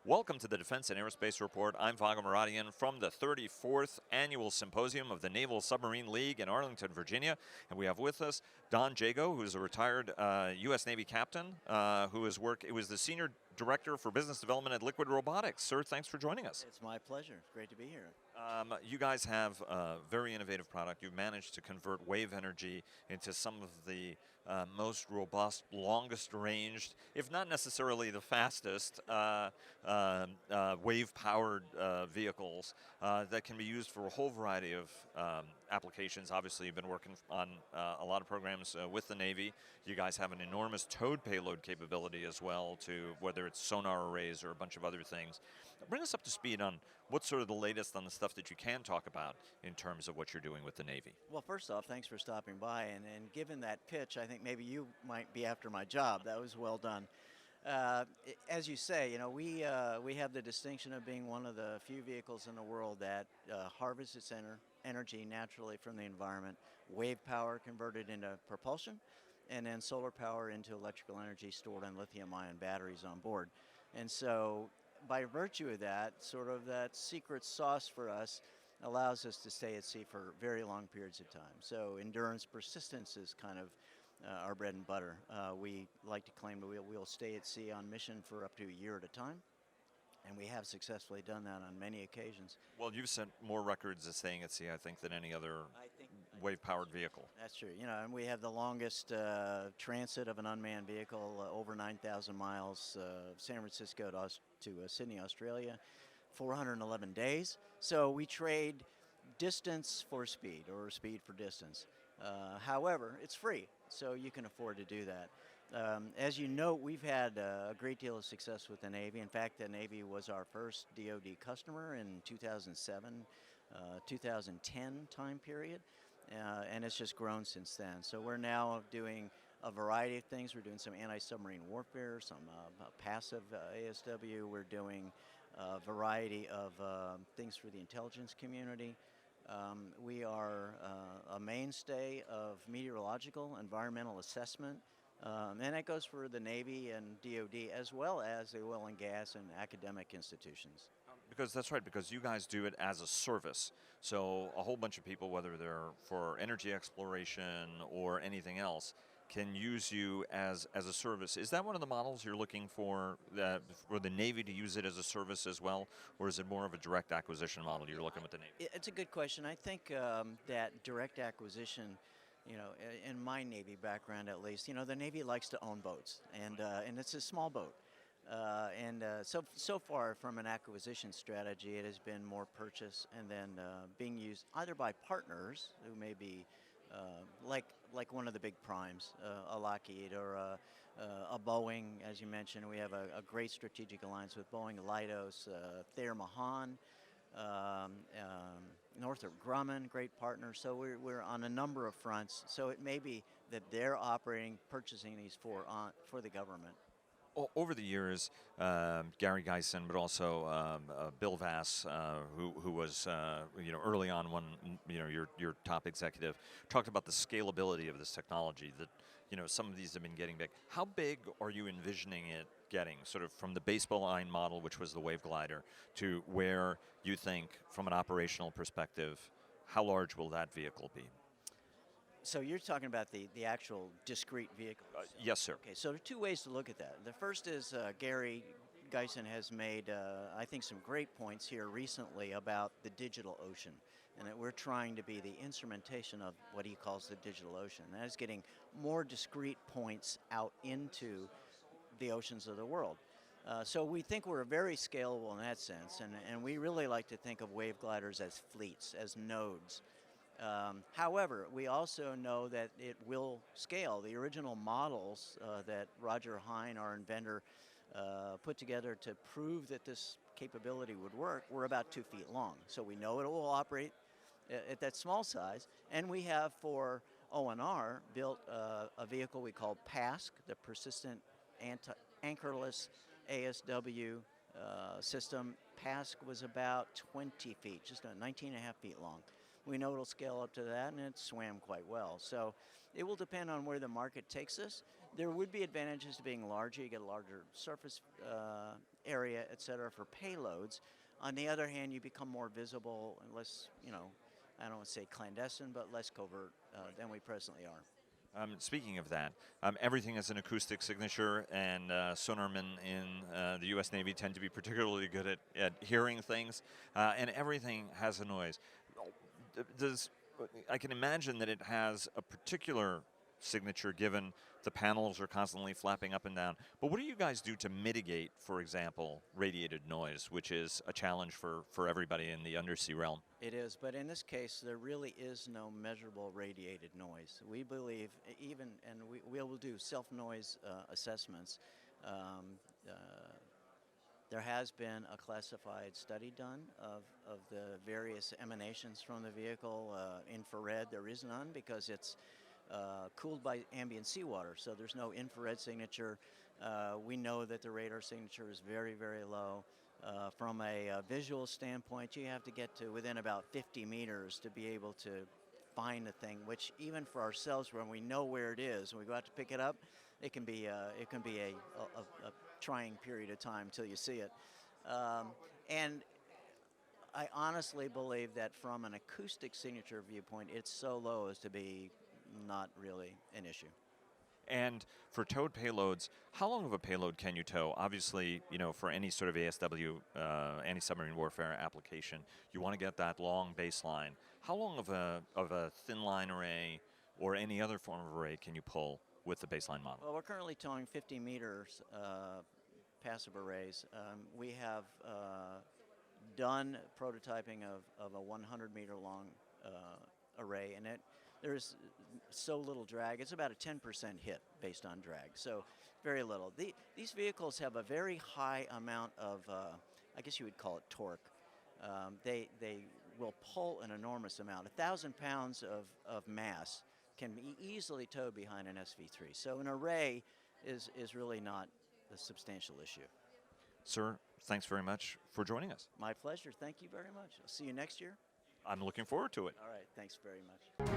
Welcome to the Defense and Aerospace Report. I'm Vago Muradian from the 34th Annual Symposium of the Naval Submarine League in Arlington, Virginia. And we have with us Don Jagoe, who is a retired U.S. Navy captain who was the Senior Director for Business Development at Liquid Robotics. Sir, thanks for joining us. It's my pleasure. It's great to be here. You guys have a very innovative product. You've managed to convert wave energy into some of the most robust, longest ranged, if not necessarily the fastest, wave-powered vehicles that can be used for a whole variety of applications. Obviously, you've been working on a lot of programs with the Navy. You guys have an enormous towed payload capability as well, to whether it's sonar arrays or a bunch of other things. Bring us up to speed on what's sort of the latest on the stuff that you can talk about in terms of what you're doing with the Navy. Well, first off, thanks for stopping by. And given that pitch, I think maybe you might be after my job. That was well done. As you say, you know, we have the distinction of being one of the few vehicles in the world that harvests its energy naturally from the environment, wave power converted into propulsion, and then solar power into electrical energy stored in lithium-ion batteries on board. And so by virtue of that, sort of that secret sauce for us allows us to stay at sea for very long periods of time. So endurance, persistence is kind of our bread and butter. We like to claim that we'll stay at sea on mission for up to a year at a time, and we have successfully done that on many occasions. Well, you've set more records of staying at sea, I think, than any other wave-powered vehicle. That's true. You know, and we have the longest transit of an unmanned vehicle, over 9,000 miles, San Francisco to Sydney, Australia, 411 days. So we trade distance for speed, or speed for distance. However, it's free, so you can afford to do that. As you know, we've had a great deal of success with the Navy. In fact, the Navy was our first DoD customer in 2007, 2010 time period, and it's just grown since then. So we're now doing a variety of things. We're doing some anti-submarine warfare, some passive ASW. We're doing a variety of things for the intelligence community. We are a mainstay of meteorological, environmental assessment, and that goes for the Navy and DoD as well as the oil and gas and academic institutions. Because that's right, because you guys do it as a service. So a whole bunch of people, whether they're for energy exploration or anything else, can use you as a service. Is that one of the models you're looking for the Navy to use it as a service as well, or is it more of a direct acquisition model you're looking with the Navy? It's a good question. I think that direct acquisition, you know, in my Navy background at least, you know, the Navy likes to own boats, and it's a small boat. So far from an acquisition strategy, it has been more purchase and then being used either by partners who may be like one of the big primes, a Lockheed or a Boeing. As you mentioned, we have a great strategic alliance with Boeing, Leidos, Thayer Mahan, Northrop Grumman, great partners. So we're on a number of fronts. So it may be that they're purchasing these for the government. Over the years, Gary Geisen, but also Bill Vass, who was early on your top executive, talked about the scalability of this technology. That some of these have been getting big. How big are you envisioning it getting? Sort of from the baseball line model, which was the wave glider, to where you think, from an operational perspective, how large will that vehicle be? So you're talking about the actual discrete vehicle? Yes, sir. Okay, so there are two ways to look at that. The first is Gary Geisen has made, I think, some great points here recently about the digital ocean, and that we're trying to be the instrumentation of what he calls the digital ocean. That is getting more discrete points out into the oceans of the world. So we think we're very scalable in that sense, and we really like to think of wave gliders as fleets, as nodes. However, we also know that it will scale. The original models that Roger Hine, our inventor, put together to prove that this capability would work were about 2 feet long. So we know it will operate at that small size. And we have, for ONR, built a vehicle we call PASC, the Persistent Anchorless ASW system. PASC was about 20 feet, just 19 and a half feet long. We know it'll scale up to that, and it swam quite well. So it will depend on where the market takes us. There would be advantages to being larger. You get a larger surface area, et cetera, for payloads. On the other hand, you become more visible and less, I don't want to say clandestine, but less covert than we presently are. Speaking of that, everything has an acoustic signature, and sonarmen in the U.S. Navy tend to be particularly good at hearing things, and everything has a noise. I can imagine that it has a particular signature given the panels are constantly flapping up and down. But what do you guys do to mitigate, for example, radiated noise, which is a challenge for everybody in the undersea realm? It is, but in this case, there really is no measurable radiated noise. We believe, and we will do self-noise assessments. There has been a classified study done of the various emanations from the vehicle. Infrared, there is none because it's cooled by ambient seawater, so there's no infrared signature. We know that the radar signature is very, very low. From a visual standpoint, you have to get to within about 50 meters to be able to find the thing, which even for ourselves, when we know where it is, when we go out to pick it up, it can be a trying period of time till you see it. And I honestly believe that from an acoustic signature viewpoint, it's so low as to be not really an issue. And for towed payloads, how long of a payload can you tow? Obviously, for any sort of ASW, anti-submarine warfare application, you want to get that long baseline. How long of a thin line array or any other form of array can you pull with the baseline model? Well, we're currently towing 50 meters passive arrays. We have done prototyping of a 100-meter long array, and there's so little drag. It's about a 10% hit based on drag, so very little. These vehicles have a very high amount of, I guess you would call it torque. They will pull an enormous amount. 1,000 pounds of mass can be easily towed behind an SV3. So an array is really not a substantial issue. Sir, thanks very much for joining us. My pleasure. Thank you very much. I'll see you next year. I'm looking forward to it. All right. Thanks very much.